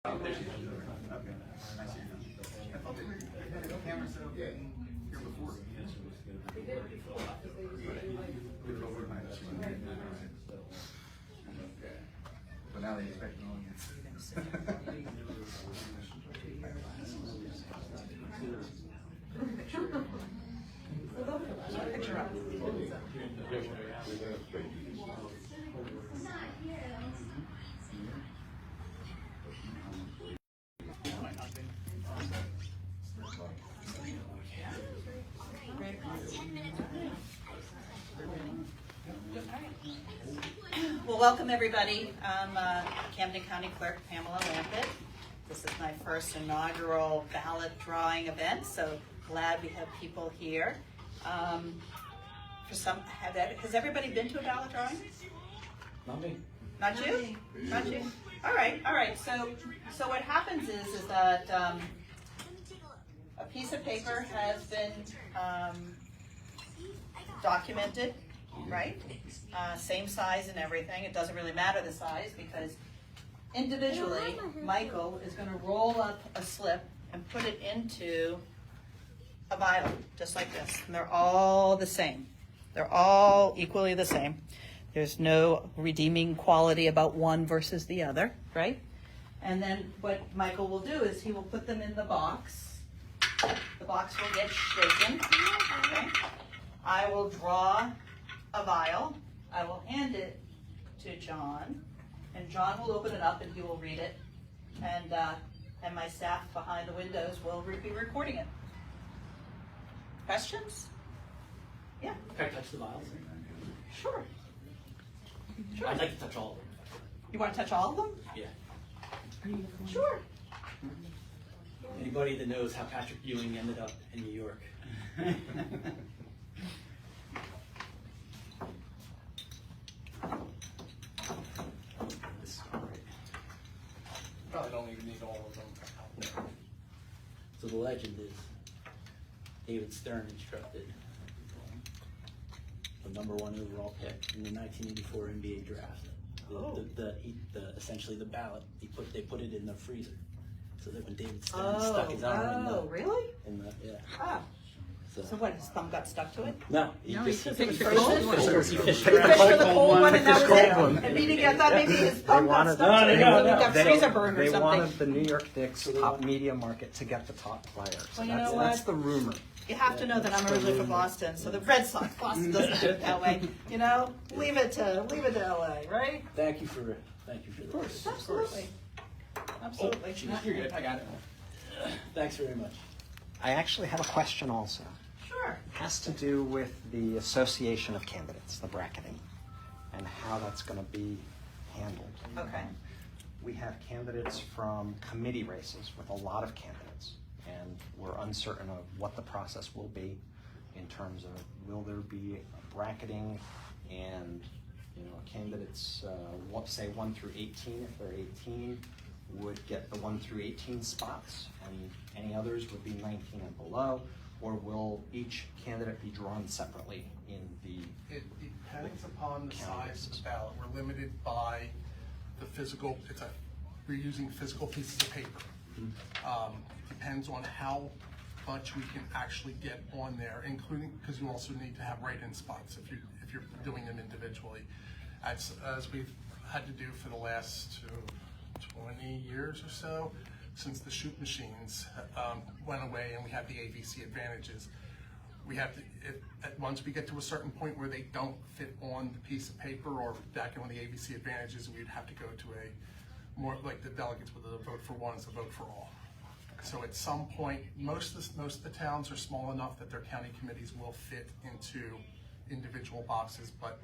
Okay. I see. I thought they had a camera set up here before. They did it before. Okay. But now they expect an audience. Picture up. Well, welcome everybody. I'm Camden County Clerk Pamela Lampett. This is my first inaugural ballot drawing event, so glad we have people here. Has everybody been to a ballot drawing? Not me. Not you? Not you? All right. So what happens is that a piece of paper has been documented, right? Same size and everything. It doesn't really matter the size because individually, Michael is going to roll up a slip and put it into a vial, just like this. And they're all the same. They're all equally the same. There's no redeeming quality about one versus the other, right? And then what Michael will do is he will put them in the box. The box will get shaken, okay? I will draw a vial. I will hand it to John, and John will open it up and he will read it, and my staff behind the windows will be recording it. Questions? Yeah. Can I touch the vials? Sure. I'd like to touch all of them. You want to touch all of them? Yeah. Sure. Anybody that knows how Patrick Ewing ended up in New York? This is great. Probably don't even need all of them. No. So the legend is David Stern instructed the #1 overall pick in the 1984 NBA draft. Essentially the ballot, they put it in the freezer, so that when David Stern stuck his arm really? yeah. Ah. So what, his thumb got stuck to it? No, he It was fished frozen? he fished He fished for the cold one and that was it? And meaning I thought maybe his thumb got stuck to it, No. he got freezer burn or They something. wanted the New York Knicks top media market to get the top players. Well, you know what? That's the rumor. You have to know that I'm originally from Boston, so the Red Sox, Boston doesn't do it that way. You know, leave it to LA, right? Thank you for the Absolutely. Absolutely. You're good, I got it. Thanks very much. I actually have a question also. Sure. It has to do with the association of candidates, the bracketing, and how that's going to be handled. Okay. We have candidates from committee races with a lot of candidates, and we're uncertain of what the process will be in terms of will there be a bracketing and candidates, say 1 through 18, if they're 18, would get the 1 through 18 spots, and any others would be 19 and below, or will each candidate be drawn separately in the... It depends upon the size of the ballot. We're limited by the physical, we're using physical pieces of paper. Depends on how much we can actually get on there, including, because you also need to have write-in spots if you're doing them individually. As we've had to do for the last 20 years or so, since the shoot machines went away and we have the AVC advantages, we have to, once we get to a certain point where they don't fit on the piece of paper or back in on the AVC advantages, we'd have to go to a more like the delegates with a vote for one is a vote for all. So at some point, most of the towns are small enough that their county committees will fit into individual boxes, but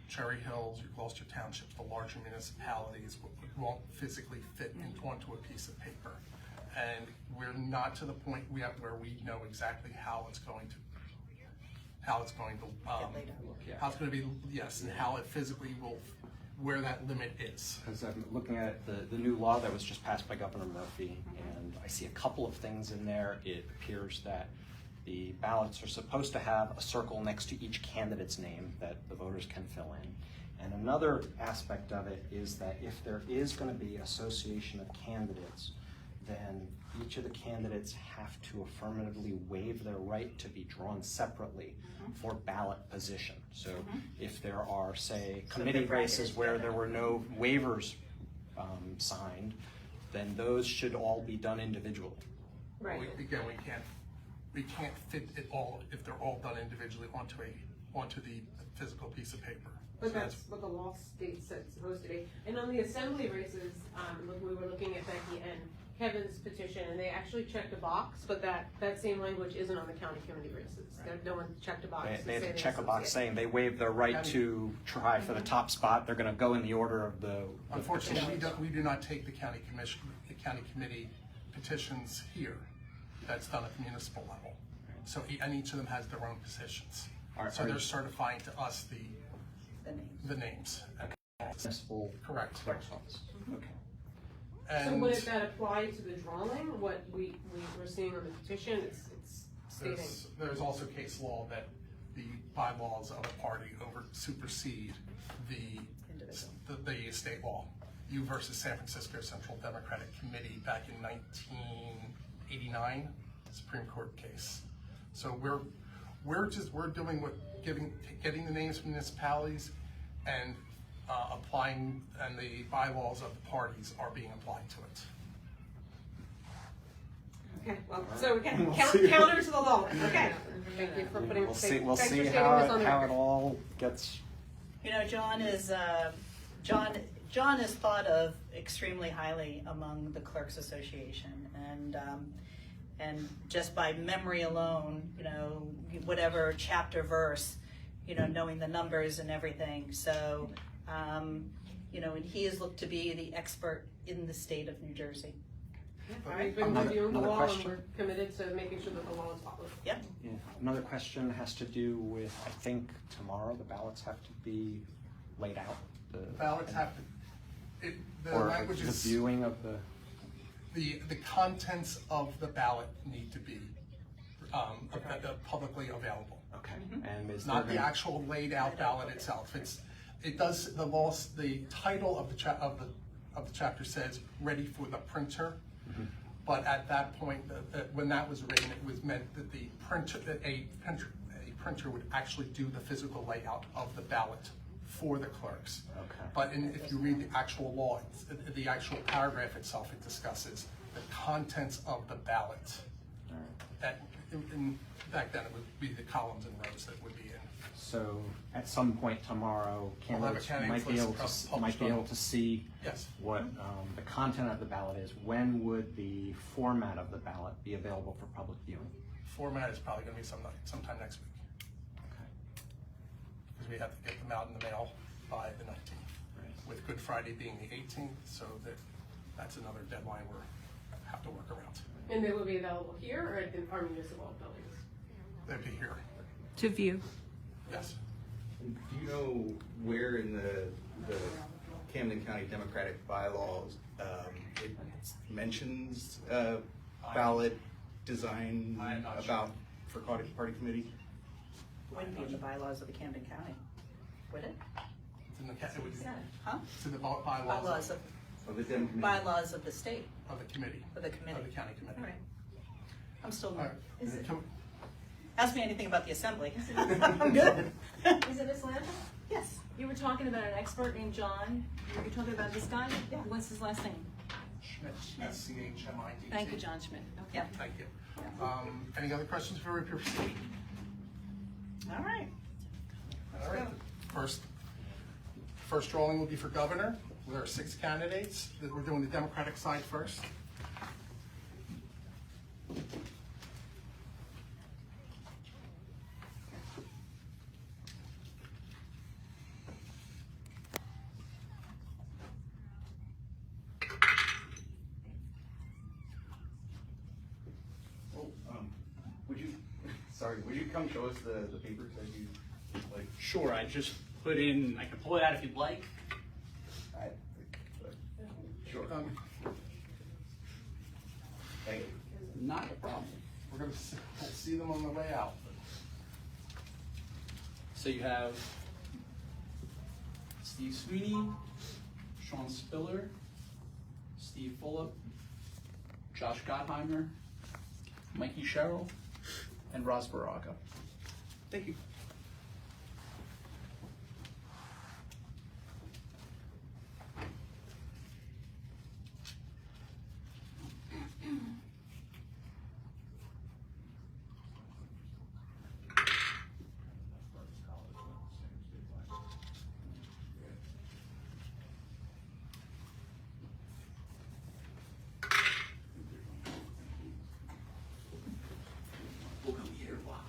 Cherry Hills, your Gloucester Township, the larger municipalities won't physically fit onto a piece of paper. And we're not to the point yet where we know exactly how it's going to be, yes, and how it physically will, where that limit is. Because I'm looking at the new law that was just passed by Governor Murphy, and I see a couple of things in there. It appears that the ballots are supposed to have a circle next to each candidate's name that the voters can fill in. And another aspect of it is that if there is going to be association of candidates, then each of the candidates have to affirmatively waive their right to be drawn separately for ballot position. So if there are, say, committee races where there were no waivers signed, then those should all be done individually. Again, we can't fit it all, if they're all done individually, onto the physical piece of paper. But So that's what the law states that it's supposed to be. And on the assembly races, we were looking at Becky and Kevin's petition, and they actually checked a box, but that same language isn't on the county committee races. No one checked a box. They have say to check a box associate. saying they waive their right to try for the top spot. They're going to go in the order of the Unfortunately, petitions. we do not take the county committee petitions here. That's done at the municipal level. So, and each of them has their own positions. So they're certifying to us the names. Municipal Correct. clerks. Okay. So And would that apply to the drawing, what we were seeing on the petition, it's stating? there's also case law that the bylaws of a party supersede the state law. You versus San Francisco Central Democratic Committee back in 1989, Supreme Court case. So we're doing getting the names from municipalities and applying, and the bylaws of the parties are being applied to it. Okay, well, so again, counter to the law, okay. Thank you for putting, We'll thanks for see stating this how on the it record. all gets. You know, John is thought of extremely highly among the Clerks Association, and just by memory alone, you know, whatever chapter verse, you know, knowing the numbers and everything. So, you know, and he is looked to be the expert in the state of New Jersey. We've been Another- reviewing the another law, and question? we're committed to making sure that the law is followed. Yep. Yeah. Another question has to do with, I think tomorrow the ballots have to be laid out. The Ballots have to, the or language the is, viewing of the contents of the ballot need to be publicly available. Okay. And is Not there the gonna- actual laid out ballot itself. It does, the title of the chapter says, ready for the printer. But at that point, when that was written, it was meant that a printer would actually do the physical layout of the ballot for the clerks. Okay. But if you read the actual law, the actual paragraph itself, it discusses the contents of the ballot. All right. That, back then, it would be the columns and rows that would be in. So at some point tomorrow, candidates candidates might be able list to published see Yes. what the content of the ballot is. When would the format of the ballot be available for public viewing? Format is probably gonna be sometime next week, Okay. because we have to get them out in the mail by the 19th. Right. With Good Friday being the 18th, so that's another deadline we'll have to work around. And they will be available here or at our municipal buildings? They'll be here, To view. yes. Do you know where in the Camden County Democratic bylaws it mentions ballot design I am not about for party committee? Wouldn't be in the bylaws of the Camden County, would it? It's in the, Huh? it's in the Bylaws bylaws of, Of the Dem committee? bylaws of the state, of the committee, of the of the committee. county committee. All right. I'm still, All right. Is it- ask me anything about the assembly. I'm good. Is it Miss Lambert? Yes. You were talking about an expert named John. You were talking about this guy? Yeah. What's his last name? Schmidt, SCHMIDT. Thank you, John Schmidt. Okay. Yeah. Thank you. Any other questions before we proceed? All right. All right, first drawing will be for governor. There are 6 candidates. We're doing the Democratic side first. Oh, would you come show us the papers that you, like? Sure, I just put in, I can pull it out if you'd like. Sure. Thank you. Not a problem. We're gonna we'll see them on the way out. So you have Steve Sweeney, Sean Spiller, Steve Fulop, Josh Gottheimer, Mikey Sherrill, and Roz Baraka. Thank you. We'll come here. Wow.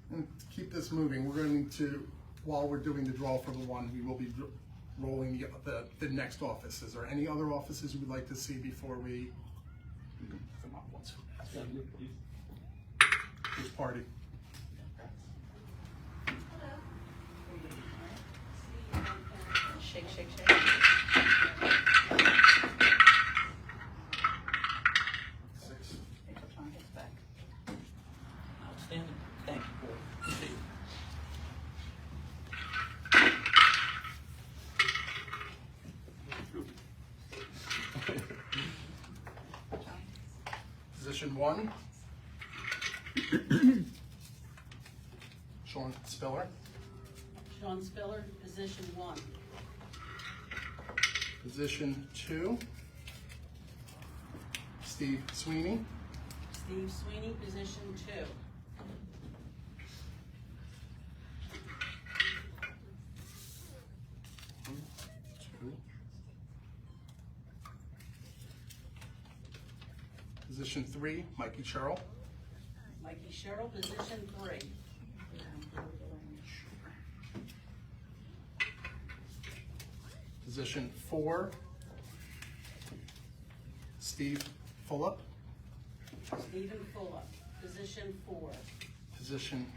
And to keep this moving, we're going to, while we're doing the draw for the one, we will be rolling the next office. Is there any other offices you would like to see before we Come on, once. this party? Shake, shake, shake. Take your time, it's back. Outstanding. Thank you, board. Appreciate it. Position 1. Sean Spiller. Sean Spiller, position 1. Position 2. Steve Sweeney. Steve Sweeney, position 2. Position 3, Mikey Sherrill. Mikey Sherrill, position 3. Position 4, Steve Fulop. Stephen Fulop, position 4. Position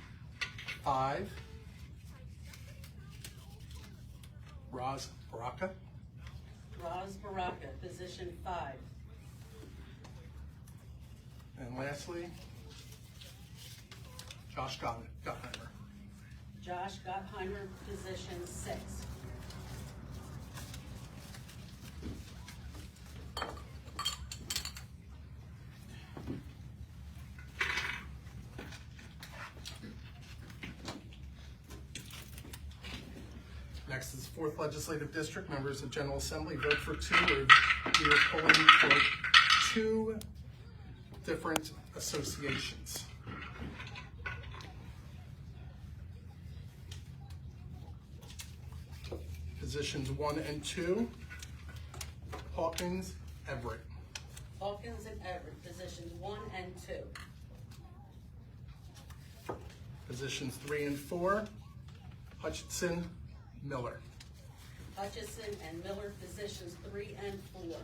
5, Roz Baraka. Roz Baraka, position 5. And lastly, Josh Gottheimer. Josh Gottheimer, position 6. Next is 4th Legislative District. Members of General Assembly, vote for 2. We are polling for 2 different associations. Positions 1 and 2, Hawkins, Everett. Hawkins and Everett, positions 1 and 2. Positions 3 and 4, Hutchinson, Miller. Hutchison and Miller, positions 3 and 4.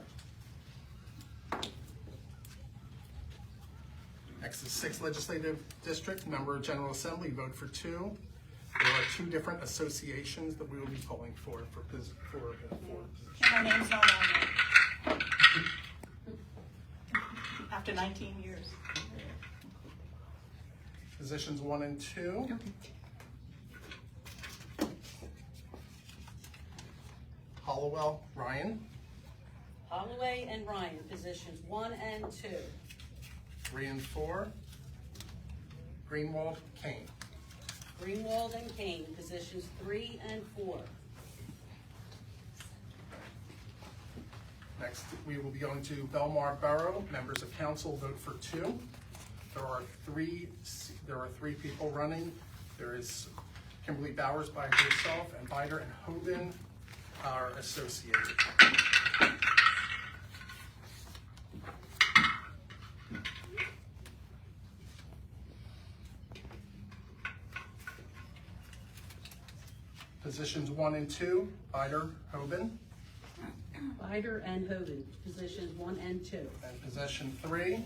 Next is 6th Legislative District, member of General Assembly, vote for 2. There are 2 different associations that we will be polling for. My name's not on there. After 19 years. Positions 1 and 2. Hollowell, Ryan. Holloway and Ryan, positions 1 and 2. 3 and 4, Greenwald, Kane. Greenwald and Kane, positions 3 and 4. Next, we will be going to Belmar Borough. Members of council vote for 2. There are 3 people running. There is Kimberly Bowers by herself, and Bider and Hoban are associated. Positions 1 and 2, Bider, Hoban. Hyder and Hogan, positions 1 and 2. And position 3,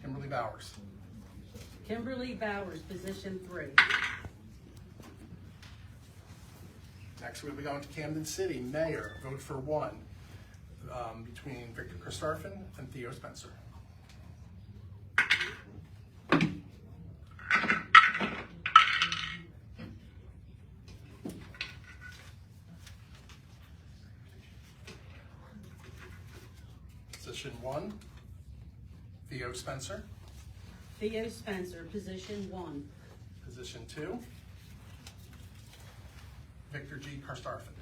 Kimberly Bowers. Kimberly Bowers, position 3. Next, we'll be going to Camden City, Mayor, vote for 1, between Victor Christarfin and Theo Spencer. Position 1, Theo Spencer. Theo Spencer, position 1. Position 2, Victor G. Christarfin.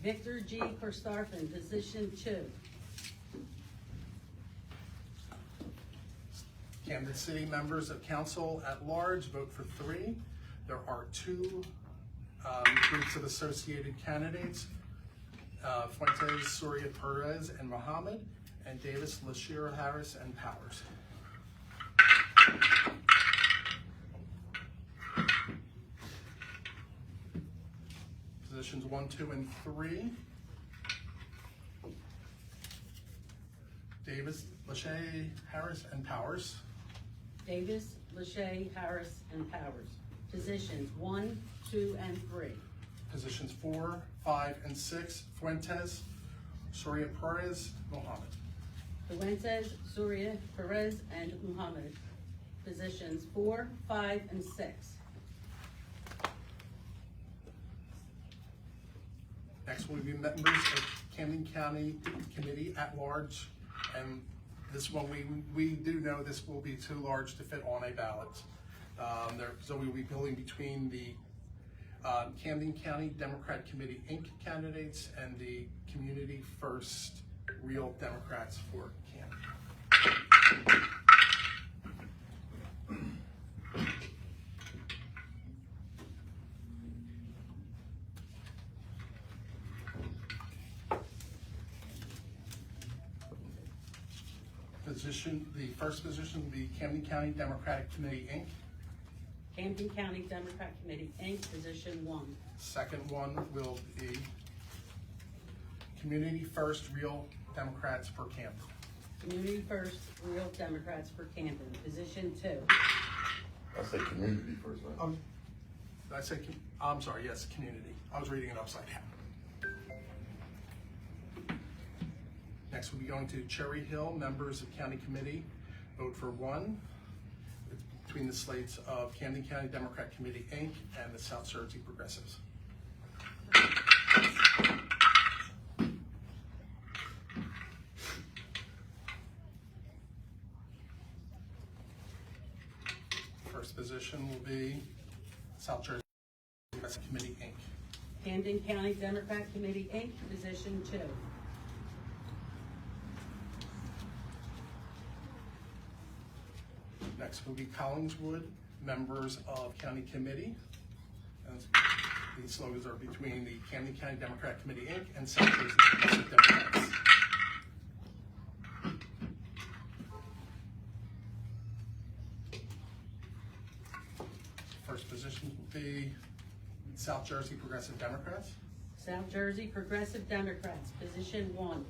Victor G. Karstafen, position 2. Camden City members of council at large, vote for 3. There are 2 groups of associated candidates, Fuentes, Soria Perez, and Mohammed, and Davis, Lashira Harris, and Powers. Positions 1, 2, and 3. Davis, Lachey, Harris, and Powers. Davis, Lachey, Harris, and Powers, positions 1, 2, and 3. Positions 4, 5, and 6, Fuentes, Soria Perez, Mohammed. Fuentes, Soria, Perez, and Muhammad, positions 4, 5, and 6. Next will be members of Camden County Committee at Large, and this one, we do know this will be too large to fit on a ballot. So we will be building between the Camden County Democrat Committee, Inc. candidates and the Community First Real Democrats for Camden. The first position will be Camden County Democratic Committee, Inc. Camden County Democrat Committee, Inc., position 1. Second one will be Community First Real Democrats for Camden. Community First Real Democrats for Camden, position 2. I say community first, right? Did I say, I'm sorry, yes, community. I was reading it upside down. Next, we'll be going to Cherry Hill. Members of County Committee, vote for 1. It's between the slates of Camden County Democrat Committee, Inc. and the South Jersey Progressives. First position will be South Jersey Progressive Committee, Inc. Camden County Democrat Committee, Inc., position 2. Next will be Collingswood, members of County Committee. And these slogans are between the Camden County Democrat Committee, Inc. and South Jersey Progressive Democrats. First position will be South Jersey Progressive Democrats. South Jersey Progressive Democrats, position 1.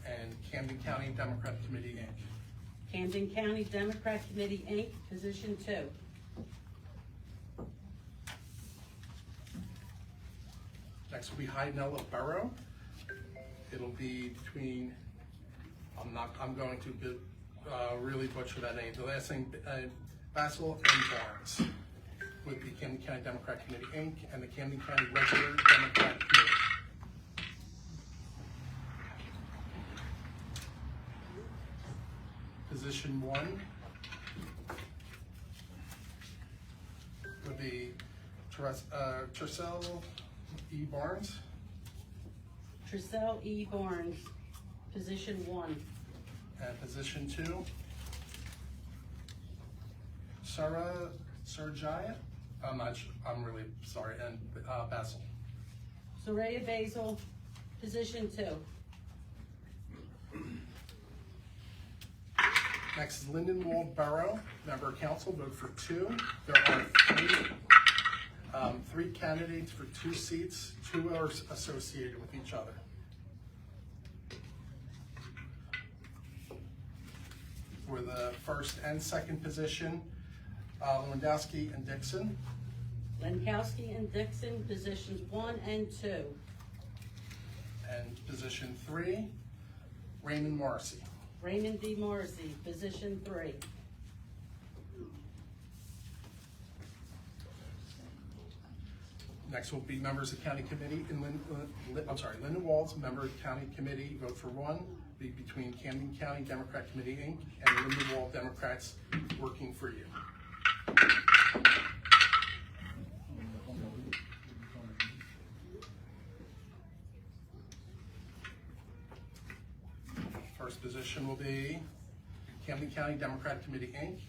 And Camden County Democrat Committee, Inc. Camden County Democrat Committee, Inc., position 2. Next will be Hydnella Borough. It'll be between, I'm going to really butcher that name. The last name, Basil and Barnes, with the Camden County Democrat Committee, Inc. and the Camden County Regular Democrat Committee. Position 1 would be Tercel E. Barnes. Trissell E. Barnes, position 1. And position 2, Sarah Serjaya. I'm really sorry, and Basil. Soraya Basil, position 2. Next is Lindenwold Borough, member of council, vote for 2. There are 3 3 candidates for 2 seats, 2 are associated with each other. For the first and second position, Lewandowski and Dixon. Lenkowski and Dixon, positions 1 and 2. And position 3, Raymond Morrissey. Raymond D. Morrissey, position 3. Next will be members of county committee in Linden Walls, member of county committee, vote for 1, be between Camden County Democrat Committee, Inc. and Linden Wall Democrats working for you. First position will be Camden County Democrat Committee, Inc.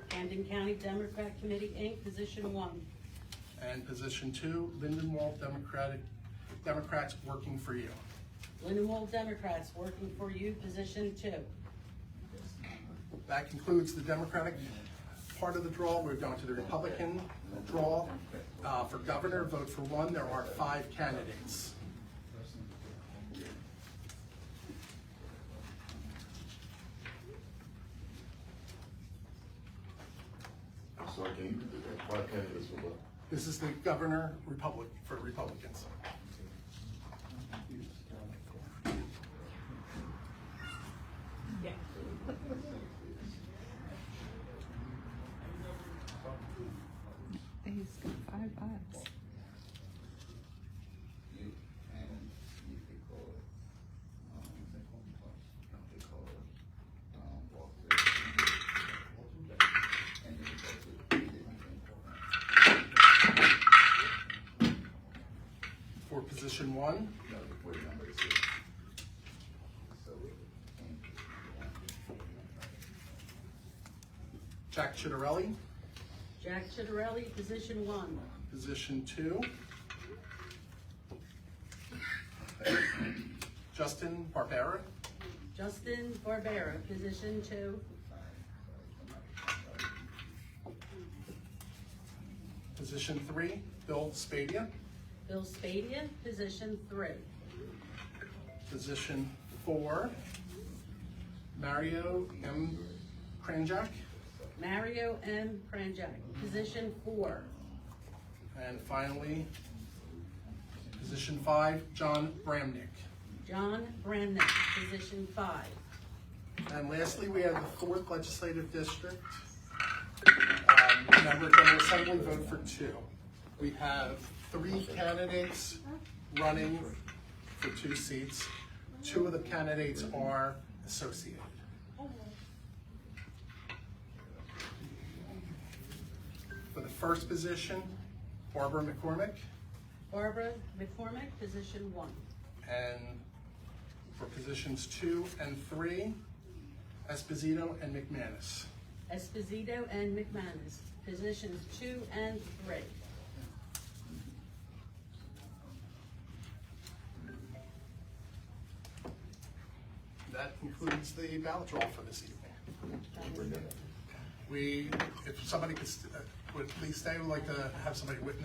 Camden County Democrat Committee, Inc., position 1. And position 2, Linden Wall Democrats working for you. Lindenwold Democrats, working for you, position 2. That concludes the Democratic part of the draw. We're going to the Republican draw. For governor, vote for 1. There are 5 candidates. So can you do that? 5 candidates for what? This is the governor for Republicans. He's got 5 bucks. For position 1, Jack Chitterelli. Jack Chitterelli, position 1. Position 2, Justin Barbera. Justin Barbera, position 2. Position 3, Bill Spadia. Bill Spadia, position 3. Position 4, Mario M. Kranjak. Mario M. Kranjak, position 4. And finally, position 5, John Bramnick. John Bramnick, position 5. And lastly, we have the 4th legislative district. Member of General Assembly, vote for 2. We have 3 candidates running for 2 seats. 2 of the candidates are associated. For the first position, Barbara McCormick. Barbara McCormick, position 1. And for positions 2 and 3, Esposito and McManus. Esposito and McManus, positions 2 and 3. That concludes the ballot draw for this evening. If somebody would please stay, we'd like to have somebody witness.